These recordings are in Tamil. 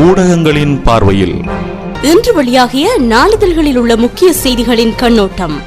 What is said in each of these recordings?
ஊடகங்களின் பார்வையில் இன்று வெளியாகிய நாளிதழ்களில் உள்ள முக்கிய செய்திகளின் கண்ணோட்டம்.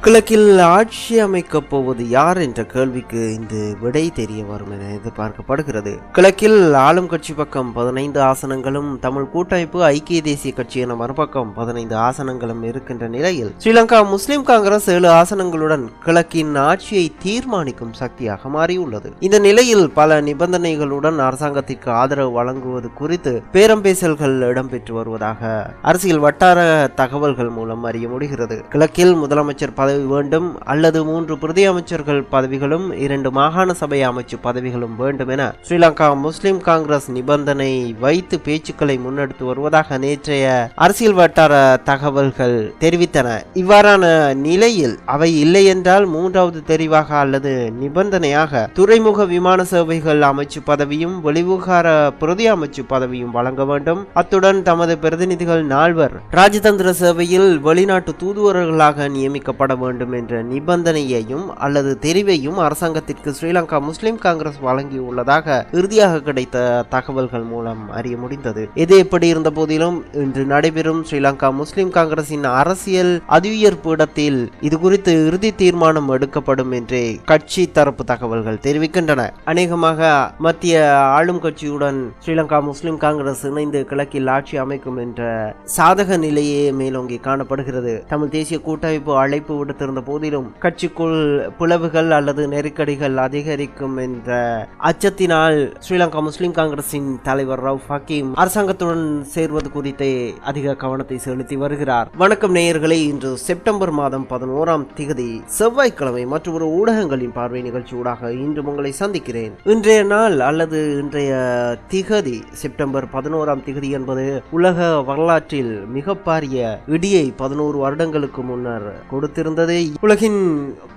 கிழக்கில் ஆட்சி அமைக்கப் போவது யார் என்ற கேள்விக்கு இந்த விடை தெரிய வரும் என எதிர்பார்க்கப்படுகிறது. கிழக்கில் ஆளும் கட்சி பக்கம் 15 ஆசனங்களும் தமிழ் கூட்டமைப்பு ஐக்கிய தேசிய கட்சி என மறுபக்கம் 15 ஆசனங்களும் இருக்கின்ற நிலையில் ஸ்ரீலங்கா முஸ்லிம் காங்கிரஸ் 7 ஆசனங்களுடன் கிழக்கின் ஆட்சியை தீர்மானிக்கும் சக்தியாக மாறியுள்ளது. இந்த நிலையில் பல நிபந்தனைகளுடன் அரசாங்கத்திற்கு ஆதரவு வழங்குவது குறித்து பேரம் பேசல்கள் இடம்பெற்று வருவதாக அரசியல் வட்டார தகவல்கள் மூலம் அறிய முடிகிறது. கிழக்கில் முதலமைச்சர் பதவி வேண்டும் அல்லது 3 பிரதி அமைச்சர்கள் பதவிகளும் 2 மாகாண சபை அமைச்சு பதவிகளும் வேண்டும் என ஸ்ரீலங்கா முஸ்லிம் காங்கிரஸ் நிபந்தனை வைத்து பேச்சுக்களை முன்னெடுத்து வருவதாக நேற்றைய அரசியல் வட்டார தகவல்கள் தெரிவித்தன. இவ்வாறான நிலையில் அவை இல்லை என்றால் 3வது தெரிவாக அல்லது நிபந்தனையாக துறைமுக விமான சேவைகள் அமைச்சு பதவியும் வெளிவிவகார பிரதி அமைச்சு பதவியும் வழங்க வேண்டும். அத்துடன் தமது பிரதிநிதிகள் 4 ராஜதந்திர சேவையில் வெளிநாட்டு தூதுவர்களாக நியமிக்கப்பட வேண்டும் என்ற நிபந்தனையையும் அல்லது தெரிவையும் அரசாங்கத்திற்கு ஸ்ரீலங்கா முஸ்லிம் காங்கிரஸ் வழங்கியுள்ளதாக இறுதியாக கிடைத்த தகவல்கள் மூலம் அறிய முடிந்தது. எது எப்படி இருந்த போதிலும் இன்று நடைபெறும் ஸ்ரீலங்கா முஸ்லிம் காங்கிரசின் அரசியல் அதியுயர்ப்பு இடத்தில் இது குறித்து இறுதி தீர்மானம் எடுக்கப்படும் என்றே கட்சி தரப்பு தகவல்கள் தெரிவிக்கின்றன. அநேகமாக மத்திய ஆளும் கட்சியுடன் ஸ்ரீலங்கா முஸ்லிம் காங்கிரஸ் இணைந்து கிழக்கில் ஆட்சி அமைக்கும் என்ற சாதக நிலையே மேலோங்கி காணப்படுகிறது. தமிழ் தேசிய கூட்டமைப்பு அழைப்பு விடுத்திருந்த போதிலும் கட்சிக்குள் பிளவுகள் அல்லது நெருக்கடிகள் அதிகரிக்கும் என்ற அச்சத்தினால் ஸ்ரீலங்கா முஸ்லிம் காங்கிரசின் தலைவர் ரவுப் ஹக்கீம் அரசாங்கத்துடன் சேர்வது குறித்தே அதிக கவனத்தை செலுத்தி வருகிறார். வணக்கம் நேயர்களே, இன்று செப்டம்பர் மாதம் 11ஆம் திகதி செவ்வாய்க்கிழமை மற்றும் ஒரு ஊடகங்களின் பார்வை நிகழ்ச்சி ஊடாக இன்று உங்களை சந்திக்கிறேன். இன்றைய நாள் அல்லது இன்றைய திகதி செப்டம்பர் 11ஆம் திகதி என்பது உலக வரலாற்றில் மிக பாரிய இடியை 11 வருடங்களுக்கு முன்னர் கொடுத்திருந்தது. உலகின்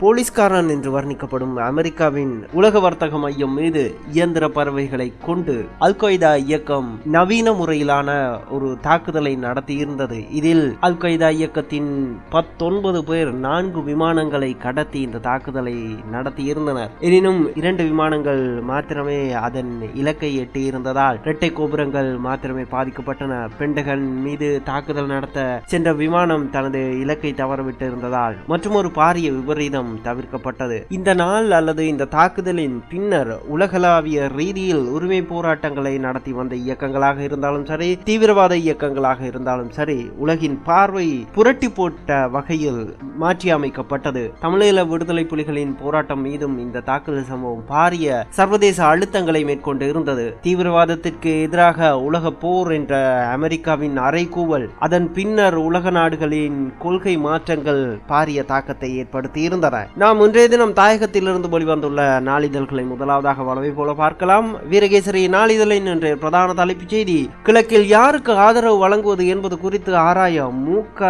போலீஸ்காரன் என்று வர்ணிக்கப்படும் அமெரிக்காவின் உலக வர்த்தக மையம் மீது இயந்திர பறவைகளை கொண்டு அல் கொய்தா இயக்கம் நவீன முறையிலான ஒரு தாக்குதலை நடத்தியிருந்தது. இதில் அல் கொய்தா இயக்கத்தின் 19 பேர் 4 விமானங்களை கடத்தி இந்த தாக்குதலை நடத்தியிருந்தனர். எனினும் 2 விமானங்கள் மாத்திரமே அதன் இலக்கை எட்டியிருந்ததால் இரட்டை கோபுரங்கள் மாத்திரமே பாதிக்கப்பட்டன. பென்டகன் மீது தாக்குதல் நடத்த சென்ற விமானம் தனது இலக்கை தவறவிட்டு இருந்ததால் மற்றும் ஒரு பாரிய விபரீதம் தவிர்க்கப்பட்டது. இந்த நாள் அல்லது இந்த தாக்குதலின் பின்னர் உலகளாவிய ரீதியில் உரிமை போராட்டங்களை நடத்தி வந்த இயக்கங்களாக இருந்தாலும் சரி, தீவிரவாத இயக்கங்களாக இருந்தாலும் சரி, உலகின் பார்வை புரட்டி போட்ட வகையில் மாற்றி அமைக்கப்பட்டது. தமிழீழ விடுதலை புலிகளின் போராட்டம் மீதும் இந்த தாக்குதல் சம்பவம் பாரிய சர்வதேச அழுத்தங்களை மேற்கொண்டு இருந்தது. தீவிரவாதத்திற்கு எதிராக உலக போர் என்ற அமெரிக்காவின் அறைகூவல் அதன் பின்னர் உலக நாடுகளின் கொள்கை மாற்றங்கள் பாரிய தாக்கத்தை ஏற்படுத்தி இருந்தன. நாம் இன்றைய தினம் தாயகத்திலிருந்து வெளிவந்துள்ள நாளிதழ்களை முதலாவதாக வளவை போல பார்க்கலாம். வீரகேசரி நாளிதழின் இன்றைய பிரதான தலைப்புச் செய்தி: கிழக்கில் யாருக்கு ஆதரவு வழங்குவது என்பது குறித்து ஆராய மூக்க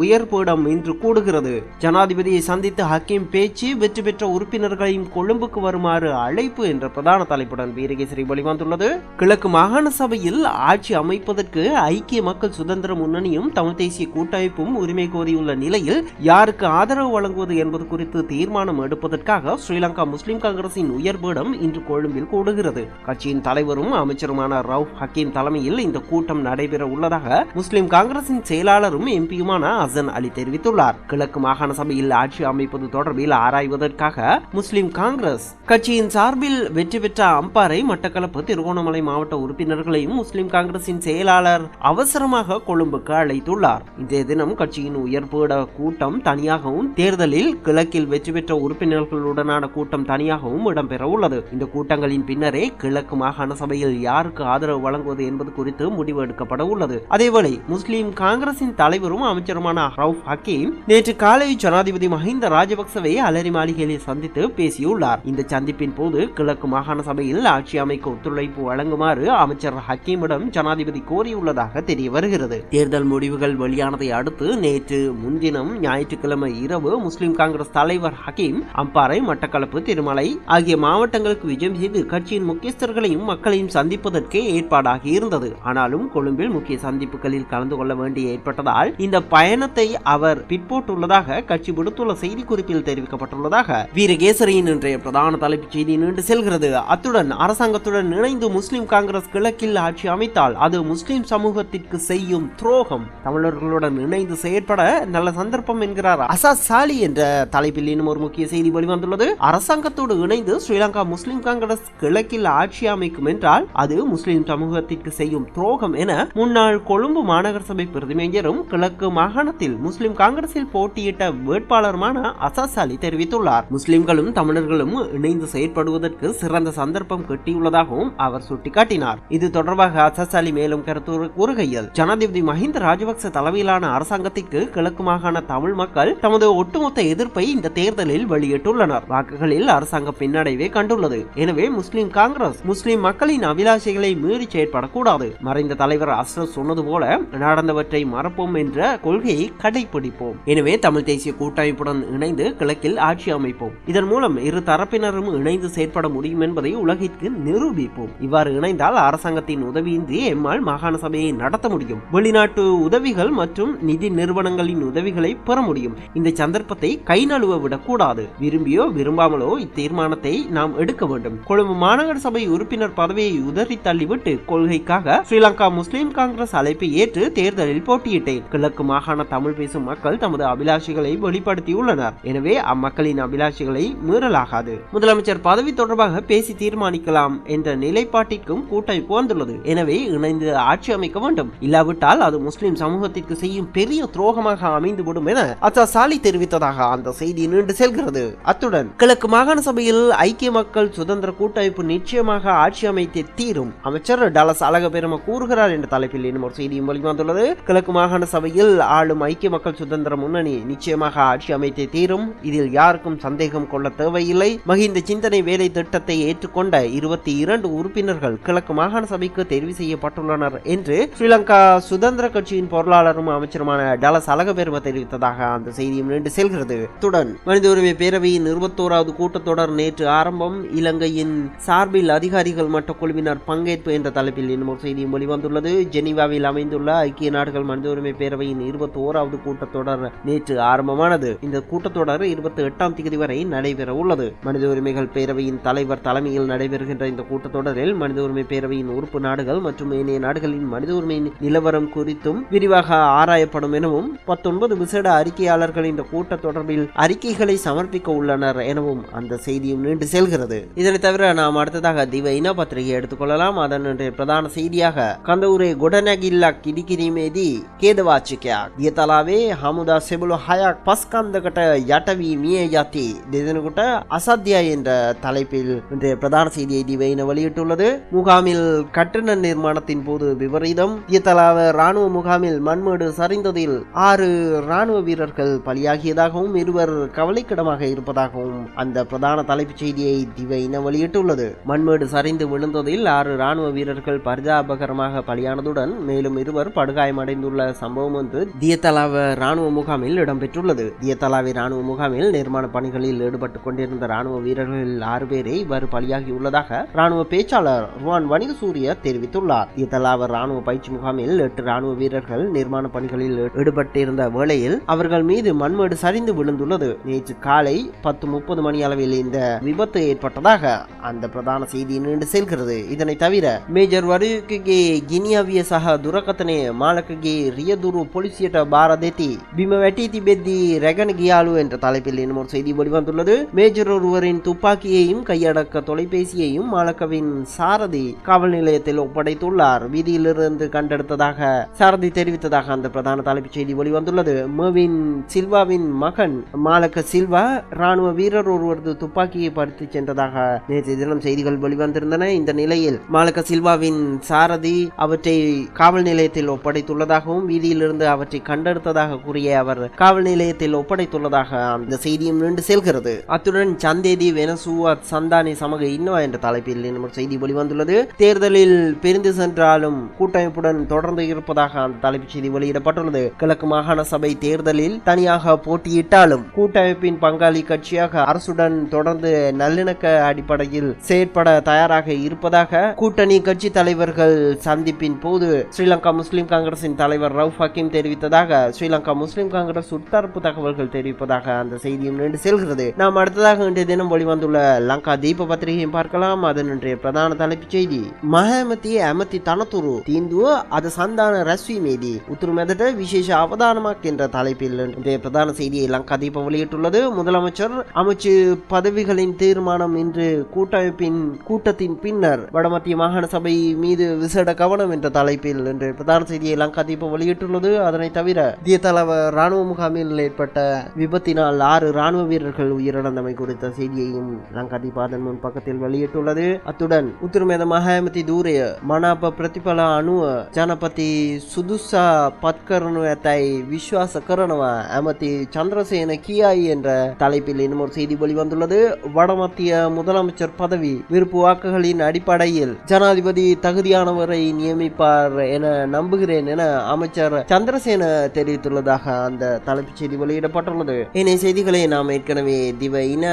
உயர்பீடம் இன்று கூடுகிறது. ஜனாதிபதியை சந்தித்து ஹக்கீம் பேச்சு, வெற்றி பெற்ற உறுப்பினர்களையும் கொழும்புக்கு வருமாறு அழைப்பு என்ற பிரதான தலைப்புடன் வீரகேசரி வெளிவந்துள்ளது. கிழக்கு மாகாண சபையில் ஆட்சி அமைப்பதற்கு ஐக்கிய மக்கள் சுதந்திர முன்னணியும் தமிழ் தேசிய கூட்டமைப்பும் உரிமை கோரியுள்ள நிலையில் யாருக்கு ஆதரவு வழங்குவது என்பது குறித்து தீர்மானம் எடுப்பதற்காக ஸ்ரீலங்கா முஸ்லிம் காங்கிரசின் உயர்பீடம் இன்று கொழும்பில் கூடுகிறது. கட்சியின் தலைவரும் அமைச்சருமான ரவுப் ஹக்கீம் தலைமையில் இந்த கூட்டம் நடைபெற உள்ளதாக முஸ்லிம் காங்கிரசின் செயலாளரும் எம்பியுமான ஹசன் அலி தெரிவித்துள்ளார். கிழக்கு மாகாண சபையில் ஆட்சி அமைப்பது தொடர்பில் ஆராய்வதற்காக முஸ்லிம் காங்கிரஸ் கட்சியின் சார்பில் வெற்றி பெற்ற அம்பாறை, மட்டக்களப்பு, திருகோணமலை மாவட்ட உறுப்பினர்களையும் முஸ்லிம் காங்கிரசின் செயலாளர் அவசரமாக கொழும்புக்கு அழைத்துள்ளார். இன்றைய தினம் கட்சியின் உயர்பீட கூட்டம் தனியாகவும், தேர்தலில் கிழக்கில் வெற்றி பெற்ற உறுப்பினர்களுடனான கூட்டம் தனியாகவும் இடம்பெற உள்ளது. இந்த கூட்டங்களின் பின்னரே கிழக்கு மாகாண சபையில் யாருக்கு ஆதரவு வழங்குவது என்பது குறித்து முடிவு எடுக்கப்பட உள்ளது. அதேவேளை முஸ்லிம் காங்கிரசின் தலைவரும் அமைச்சருமான ரவுப் ஹக்கீம் நேற்று காலை ஜனாதிபதி மஹிந்த ராஜபக்சவை அலரி மாளிகையில் சந்தித்து பேசியுள்ளார். இந்த சந்திப்பின் போது கிழக்கு மாகாண சபையில் ஆட்சி அமைக்க ஒத்துழைப்பு வழங்குமாறு அமைச்சர் ஹக்கீமிடம் ஜனாதிபதி கோரியுள்ளதாக தெரிய வருகிறது. தேர்தல் முடிவுகள் வெளியானதை அடுத்து நேற்று முன்தினம் ஞாயிற்றுக்கிழமை இரவு முஸ்லிம் காங்கிரஸ் தலைவர் ஹக்கீம் அம்பாறை, மட்டக்களப்பு, திருமலை ஆகிய மாவட்டங்களுக்கு விஜயம் செய்து கட்சியின் முக்கியஸ்தர்களையும் மக்களையும் சந்திப்பதற்கு ஏற்பாடாகி இருந்தது. ஆனாலும் கொழும்பில் முக்கிய சந்திப்புகளில் கலந்து கொள்ள வேண்டிய ஏற்பட்டதால் இந்த பயணத்தை அவர் பிற்போட்டுள்ளதாக கட்சி விடுத்துள்ள செய்திக்குறிப்பில் தெரிவிக்கப்பட்டுள்ளதாக வீரகேசரியின் இன்றைய பிரதான தலைப்புச் செய்தி நீண்டு செல்கிறது. அத்துடன் அரசாங்கத்துடன் இணைந்து முஸ்லிம் காங்கிரஸ் கிழக்கில் ஆட்சி அமைத்தால் அது முஸ்லிம் சமூகத்திற்கு செய்யும் துரோகம். தமிழர்களுடன் இணைந்து செயற்பட நல்ல சந்தர்ப்பம் என்கிறார் அசாத் சாலி என்ற தலைப்பில் இன்னும் ஒரு முக்கிய செய்தி வெளிவந்துள்ளது. அரசாங்கத்தோடு இணைந்து ஸ்ரீலங்கா முஸ்லிம் காங்கிரஸ் கிழக்கில் ஆட்சி அமைக்கும் என்றால் அது முஸ்லிம் சமூகத்திற்கு செய்யும் துரோகம் என முன்னாள் கொழும்பு மாநகர சபை பிரதிமேயரும் கிழக்கு மாகாணத்தில் முஸ்லிம் காங்கிரஸில் போட்டியிட்ட வேட்பாளருமான அசாத் சாலி தெரிவித்துள்ளார். முஸ்லிம்களும் தமிழர்களும் இணைந்து செயற்படுவதற்கு சிறந்த சந்தர்ப்பம் கிட்டியுள்ளதாகவும் அவர் சுட்டிக்காட்டினார். இது தொடர்பாக அசாத் சாலி மேலும் கருத்து கூறுகையில், ஜனாதிபதி மஹிந்த ராஜபக்ச தலைமையிலான அரசாங்கத்திற்கு கிழக்கு மாகாண தமிழ் மக்கள் தமது ஒட்டுமொத்த எதிர்ப்பை இந்த தேர்தலில் வெளியிட்டுள்ளனர். வாக்குகளில் அரசாங்கம் பின்னடைவே கண்டுள்ளது. எனவே முஸ்லிம் காங்கிரஸ் முஸ்லிம் மக்களின் அபிலாஷைகளை மீறி செயற்படக்கூடாது. மறைந்த தலைவர் அஸ்ரப் சொன்னது போல நடந்தவற்றை மறப்போம் என்ற கொள்கையை கடைபிடிப்போம். எனவே தமிழ் தேசிய கூட்டமைப்புடன் இணைந்து கிழக்கில் ஆட்சி அமைப்போம். இதன் மூலம் இரு தரப்பினரும் இணைந்து செயற்பட முடியும் என்பதை உலகிற்கு நிரூபிப்போம். இவ்வாறு இணைந்தால் அரசாங்கத்தின் உதவியின்றி எம்மால் மாகாண சபையை நடத்த முடியும். வெளிநாட்டு உதவிகள் மற்றும் நிதி நிறுவனங்களின் உதவிகளை பெற முடியும். இந்த சந்தர்ப்பத்தை கை நழுவ விடக்கூடாது. விரும்பியோ விரும்பாமலோ இத்தீர்மானத்தை நாம் எடுக்க வேண்டும். கொழும்பு மாநகர சபை உறுப்பினர் பதவியை உதறி தள்ளிவிட்டு கொள்கைக்காக ஸ்ரீலங்கா முஸ்லிம் காங்கிரஸ் அழைப்பை ஏற்று தேர்தலில் போட்டியிட்டேன். கிழக்கு மாகாண தமிழ் பேசும் மக்கள் தமது அபிலாஷைகளை வெளிப்படுத்தியுள்ளனர். எனவே அம்மக்களின் அபிலாஷைகளை மீறலாகாது. முதலமைச்சர் பதவி தொடர்பாக பேசி தீர்மானிக்கலாம் என்ற நிலைப்பாட்டிற்கும் கூட்டமைப்பு வந்துள்ளது. எனவே இணைந்து ஆட்சி அமைக்க வேண்டும். இல்லாவிட்டால் அது முஸ்லிம் சமூகத்திற்கு செய்யும் பெரிய துரோகமாக அமைந்துவிடும் என அசாத் சாலி தெரிவித்ததாக அந்த செய்தி நீண்டு செல்கிறது. அத்துடன் கிழக்கு மாகாண சபையில் ஐக்கிய மக்கள் சுதந்திர கூட்டமைப்பு நிச்சயமாக ஆட்சி அமைத்து தீரும். அமைச்சர் டலஸ் அழகபெரும கூறுகிறார் என்ற தலைப்பில் இன்னும் ஒரு செய்தியும் வெளிவந்துள்ளது. கிழக்கு மாகாண சபையில் ஆளும் ஐக்கிய மக்கள் சுதந்திர முன்னணி நிச்சயமாக ஆட்சி அமைத்து தீரும். இதில் யாருக்கும் சந்தேகம் கொள்ள தேவையில்லை. மஹிந்த சிந்தனை வேலை திட்டத்தை ஏற்றுக்கொண்ட 22 உறுப்பினர்கள் கிழக்கு மாகாண சபைக்கு தெரிவு செய்யப்பட்டுள்ளனர் என்று ஸ்ரீலங்கா சுதந்திர கட்சியின் பொருளாளரும் அமைச்சருமான டலஸ் அழகபெரும தெரிவித்ததாக அந்த செய்தியும் நீண்டு செல்கிறது. இத்துடன் மனித உரிமை பேரவையின் 21வது கூட்டத்தொடர் நேற்று ஆரம்பம். இலங்கையின் சார்பில் அதிகாரிகள் மட்ட குழுவினர் பங்கேற்பு என்ற தலைப்பில் இன்னும் ஒரு செய்தியும் வெளிவந்துள்ளது. ஜெனீவாவில் அமைந்துள்ள ஐக்கிய நாடுகள் மனித உரிமை பேரவையின் 21வது கூட்டத்தொடர் நேற்று ஆரம்பமானது. இந்த கூட்டத்தொடர் 28ஆம் தேதி வரை நடைபெற உள்ளது. மனித உரிமைகள் பேரவையின் தலைவர் தலைமையில் நடைபெறுகின்ற இந்த கூட்டத்தொடரில் மனித உரிமை பேரவையின் உறுப்பு நாடுகள் மற்றும் ஏனைய நாடுகளின் மனித உரிமை நிலவரம் குறித்தும் விரிவாக ஆராயப்படும் எனவும் 19 விசேட அறிக்கையாளர்கள் இந்த கூட்ட தொடர்பில் அறிக்கைகளை சமர்ப்பிக்க உள்ளனர் எனவும் அந்த செய்தியும் நீண்டு செல்கிறது. இதனை தவிர நாம் அடுத்ததாக திவ இன பத்திரிகை எடுத்துக்கொள்ளலாம். அதன் பிரதான செய்தியாக கந்தூரே கொடனகில்லா கிடிகிரிமேதி கேதவாச்சிக்கா දියතලාවේ හමුදා සෙබළු 6ක් පස්කන්දකට යටවී මිය යති දෙදෙනෙකුට அசாத்தியா என்ற தலைப்பில் இன்றைய பிரதான செய்தியை திவையின வெளியிட்டுள்ளது. முகாமில் கட்டண நிர்மாணத்தின் போது விபரீதம். தியத்தலாவ ராணுவ முகாமில் மண்மேடு சரிந்ததில் 6 ராணுவ வீரர்கள் பலியாகியதாகவும் 2 கவலைக்கிடமாக இருப்பதாகவும் அந்த பிரதான தலைப்புச் செய்தியை திவையின வெளியிட்டுள்ளது. மண்மேடு சரிந்து விழுந்ததில் 6 ராணுவ வீரர்கள் பரிதாபகரமாக பலியானதுடன் மேலும் 2 படுகாயமடைந்துள்ள சம்பவம் ஒன்று தியத்தலாவ ராணுவ முகாமில் இடம்பெற்றுள்ளது. தியத்தலாவை ராணுவ முகாமில் நிர்மாண பணிகளில் ஈடுபட்டுக் கொண்டிருந்த ராணுவ வீரர்கள் 6 பேரை இவ்வாறு பலியாகியுள்ளதாக ராணுவ பேச்சாளர் ருவான் வணிகசூரிய தெரிவித்துள்ளார். தியத்தலாவ ராணுவ பயிற்சி முகாமில் 8 ராணுவ வீரர்கள் நிர்மாண பணிகளில் ஈடுபட்டிருந்த வேளையில் அவர்கள் மீது மண்மேடு சரிந்து விழுந்துள்ளது. நேற்று காலை 10:30 மணி அளவில் இந்த விபத்து ஏற்பட்டதாக அந்த பிரதான செய்தி நீண்டு செல்கிறது. இதனை தவிர மேஜர் வரியுக்கே கினியாவிய சக துரகத்தனே மாலக்கே ரியதுரு பொலிசியட்ட பாரதேதி பிம வெட்டி திபெத்தி ரெகன் கியாலு என்ற தலைப்பில் இன்னும் ஒரு செய்தி வெளிவந்துள்ளது. மேஜர் ஒருவரின் துப்பாக்கியையும் கையடக்க தொலைபேசியையும் மாலக்கவின் சாரதி காவல் நிலையத்தில் ஒப்படைத்துள்ளார். வீதியிலிருந்து கண்டெடுத்ததாக சாரதி தெரிவித்ததாக அந்த பிரதான தலைப்புச் செய்தி வெளிவந்துள்ளது. மேவின் சில்வாவின் மகன் மாலக்க சில்வா ராணுவ வீரர் ஒருவரது துப்பாக்கியை பறித்து சென்றதாக நேற்று தினம் செய்திகள் வெளிவந்திருந்தன. இந்த நிலையில் மாலக்க சில்வாவின் சாரதி அவற்றை காவல் நிலையத்தில் ஒப்படைத்துள்ளதாகவும் வீதியிலிருந்து அவற்றை கண்டெடுத்ததாக கூறிய அவர் காவல் நிலையத்தில் ஒப்படைத்துள்ளதாக அந்த செய்தியும் நின்று செல்கிறது. அத்துடன் சந்தேதி வெனசுவா சந்தானி சமக இன்னோ என்ற தலைப்பில் செய்தி வெளிவந்துள்ளது. தேர்தலில் பிரிந்து சென்றாலும் கூட்டமைப்புடன் தொடர்ந்து இருப்பதாக அந்த தலைப்புச் செய்தி வெளியிடப்பட்டுள்ளது. கிழக்கு மாகாண சபை தேர்தலில் தனியாக சார்பாக போட்டியிட்டாலும் கூட்டமைப்பின் பங்காளி கட்சியாக அரசுடன் தொடர்ந்து நல்லிணக்க அடிப்படையில் செயற்பட தயாராக இருப்பதாக கூட்டணி கட்சி தலைவர்கள் சந்திப்பின் போது ஸ்ரீலங்கா முஸ்லிம் காங்கிரசின் தலைவர் ரவுஃப் ஹக்கீம் தெரிவித்ததாக ஸ்ரீலங்கா முஸ்லிம் காங்கிரஸ் உட்தரப்பு தகவல்கள் தெரிவிப்பதாக அந்த செய்தியும் நீண்டு செல்கிறது. நாம் அடுத்ததாக இன்றைய தினம் வெளிவந்துள்ள லங்கா தீப பத்திரிகையும் பார்க்கலாம். அதன் இன்றைய பிரதான தலைப்புச் செய்தி மஹமதி அமதி தனத்துரு தீந்துவ அது சந்தான ரஸ்வி மீதி உத்துருமெதட்ட விசேஷ அவதானமாக் என்ற தலைப்பில் இன்றைய பிரதான செய்தியை லங்கா தீப வெளியிட்டுள்ளது. முதலமைச்சர் அமைச்சு பதவிகளின் தீர்மானம் இன்று கூட்டமைப்பின் கூட்டத்தின் பின்னர் வடமத்திய மாகாண சபை மீது விசேட கவனம் என்ற தலைப்பில் இன்று பிரதான செய்தியை லங்கா தீப வெளியிட்டுள்ளது. அதனை தவிர தியத்தளவ ராணுவ முகாமில் ஏற்பட்ட விபத்தினால் 6 ராணுவ வீரர்கள் உயிரிழந்தமை குறித்த செய்தியையும் லங்கா தீப அதன் முன் பக்கத்தில் வெளியிட்டுள்ளது. அத்துடன் உத்துருமேத மஹமதி தூரே மனாப பிரதிபல அணுவ ஜனபதி சுதுசா பத்கரணுவத்தை விஸ்வாச கரணவ அமதி சந்திரசேன கியாய் என்ற தலைப்பில் இன்னும் ஒரு செய்தி வெளிவந்துள்ளது. வடமத்திய முதலமைச்சர் பதவி விருப்பு வாக்குகளின் அடிப்படையில் ஜனாதிபதி தகுதியானவரை நியமிப்பார் என நம்புகிறேன் என அமைச்சர் சந்திரசேன தெரிவித்துள்ளதாக அந்த தலைப்புச் செய்தி வெளியிடப்பட்டுள்ளது. இணைய செய்திகளை நாம் ஏற்கனவே திவ இன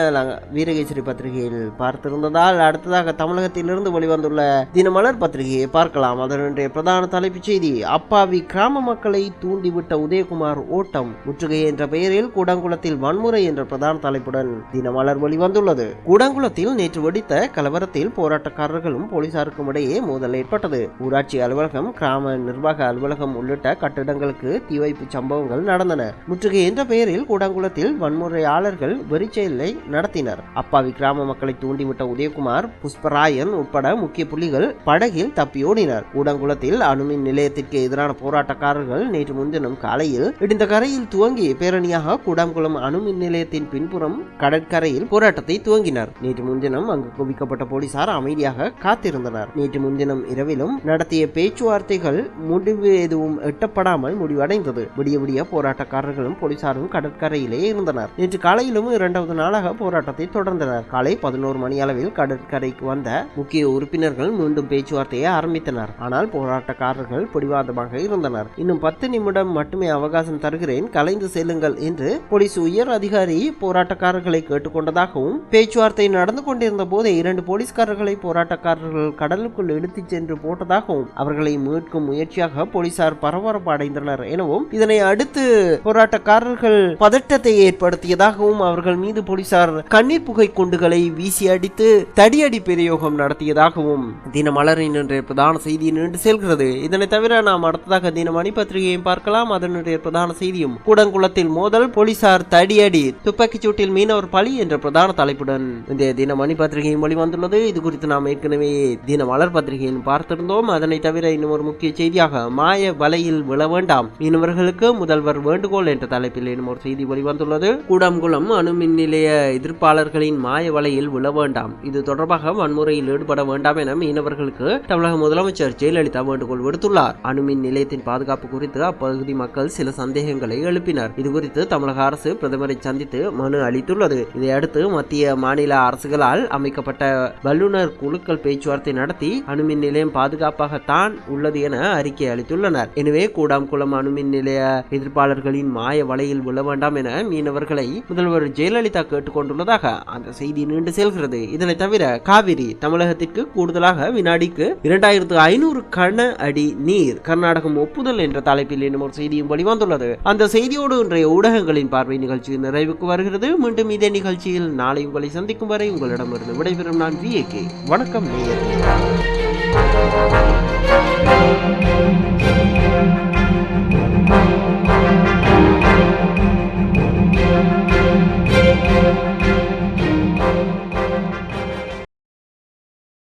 வீரகேசரி பத்திரிகையில் பார்த்திருந்ததால் அடுத்ததாக தமிழகத்திலிருந்து வெளிவந்துள்ள தினமலர் பத்திரிகையை பார்க்கலாம். அதனுடைய பிரதான தலைப்புச் செய்தி அப்பாவி கிராம மக்களை தூண்டிவிட்ட உதயகுமார் ஓட்டம் முற்றுகை என்ற பெயரில் கூடங்குளத்தில் வன்முறை என்ற பிரதான தலைப்புடன் தினமலர் வெளிவந்துள்ளது. கூடங்குளத்தில் நேற்று வெடித்த கலவரத்தில் போராட்டக்காரர்களும் போலீசாருக்கும் இடையே மோதல் ஏற்பட்டது. ஊராட்சி அலுவலகம், கிராம நிர்வாக அலுவலகம் உள்ளிட்ட கட்டிடங்களுக்கு தீ வைப்பு சம்பவங்கள் நடந்தன. முற்றுகை என்ற பெயரில் கூடங்குளத்தில் வன்முறையாளர்கள் வெறிச்செயலை நடத்தினர். அப்பாவி கிராம மக்களை தூண்டிவிட்ட உதயகுமார், புஷ்பராயன் உட்பட முக்கிய புள்ளிகள் படகில் தப்பியோடினர். கூடங்குளத்தில் அணுமின் நிலையத்திற்கு எதிரான போராட்டக்காரர்கள் நேற்று முன்தினம் காலையில் இடிந்த கரையில் துவங்கி பேரணியாக கூடங்குளம் அணுமின் நிலையத்தின் பின்புறம் கடற்கரையில் போராட்டத்தை துவங்கினர். நேற்று முன்தினம் அங்கு குவிக்கப்பட்ட போலீசார் அமைதியாக காத்திருந்தனர். நேற்று முன்தினம் இரவிலும் நடத்திய பேச்சுவார்த்தைகள் முடிவு எதுவும் எட்டப்படாமல் முடிவடைந்தது. விடிய விடிய போராட்டக்காரர்களும் போலீசாரும் கடற்கரையிலே இருந்தனர். நேற்று காலையிலும் 2வது நாளாக போராட்டத்தை தொடர்ந்தனர். காலை 11 மணி அளவில் கடற்கரைக்கு வந்த முக்கிய உறுப்பினர்கள் மீண்டும் பேச்சுவார்த்தையை ஆரம்பித்தனர். ஆனால் போராட்டக்காரர்கள் பிடிவாதமாக இருந்தனர். இன்னும் 10 நிமிடம் மட்டுமே அவகாசம் தருகிறேன், கலைந்து செல்லுங்கள் என்று போலீஸ் உயர் அதிகாரி போராட்டக்காரர்களை கேட்டுக்கொண்டதாகவும் பேச்சுவார்த்தை நடந்து கொண்டிருந்த போதே 2 போலீஸ்காரர்களை போராட்டக்காரர்கள் கடலுக்குள் எடுத்துச் சென்று போட்டதாகவும் அவர்களை மீட்கும் முயற்சியாக போலீசார் பரபரப்பு அடைந்தனர் எனவும் இதனை அடுத்து போராட்டக்காரர்கள் பதட்டத்தை ஏற்படுத்தியதாகவும் அவர்கள் மீது போலீசார் கண்ணீர் புகை குண்டுகளை வீசி அடித்து தடியடி பிரயோகம் நடத்தியதாகவும் தினமலரின் என்ற பிரதான செய்தி நின்று செல்கிறது. இதனை தவிர நாம் அடுத்ததாக தினமணி பத்திரிகையை பார்க்கலாம். அதனுடைய பிரதான செய்தியும் கூடங்குளத்தில் மோதல், போலீசார் தடியடி, துப்பாக்கிச் சூட்டில் மீனவர் பலி என்ற பிரதான தலைப்புடன் இந்த தினமணி பத்திரிகையும் வெளிவந்துள்ளது. இது குறித்து நாம் ஏற்கனவே தினமலர் பத்திரிகையில் பார்த்திருந்தோம். அதனை தவிர இன்னும் ஒரு முக்கிய செய்தியாக மாய வலையில் விழ வேண்டாம், மீனவர்களுக்கு முதல்வர் வேண்டுகோள் என்ற தலைப்பில் இன்னும் ஒரு செய்தி வெளிவந்துள்ளது. கூடங்குளம் அணுமின் நிலைய எதிர்ப்பாளர்களின் மாய வலையில் விழ வேண்டாம், இது தொடர்பாக வன்முறையில் ஈடுபட வேண்டாம் என மீனவர்களுக்கு தமிழக முதலமைச்சர் ஜெயலலிதா வேண்டுகோள் விடுத்துள்ளார். அணுமின் நிலையத்தின் பாதுகாப்பு குறித்து அப்பகுதி மக்கள் சில சந்தேகங்களை எழுப்பினர். இது குறித்து தமிழக அரசு பிரதமரை சந்தித்து மனு அளித்துள்ளது. இதையடுத்து மத்திய மாநில அரசுகளால் அமைக்கப்பட்ட வல்லுநர் குழுக்கள் பேச்சுவார்த்தை நடத்தி அணுமின் நிலையம் பாதுகாப்பாகத்தான் உள்ளது என அறிக்கை அளித்துள்ளனர். எனவே கூடாங்குளம் அணுமின் நிலைய எதிர்ப்பாளர்களின் மாய வலையில் விழ வேண்டாம் என மீனவர்களை முதல்வர் ஜெயலலிதா கேட்டுக்கொண்டுள்ளதாக அந்த செய்தி நீண்டு செல்கிறது. இதனை தவிர காவிரி தமிழகத்திற்கு கூடுதலாக வினாடிக்கு 2500 கன அடி நீர் கர்நாடகம் ஒப்புதல் என்ற தலைப்பில் இன்னும் ஒரு செய்தியும் வெளிவந்துள்ளது. அந்த செய்தியோடு இன்றைய ஊடகங்களின் பார்வை நிகழ்ச்சி நிறைவுக்கு வருகிறது. மீண்டும் இதே நிகழ்ச்சியில் நாளை உங்களை சந்திக்கும் வரை உங்களிடமிருந்து விடைபெறும் நான் VAK. வணக்கம் நேயர்களே.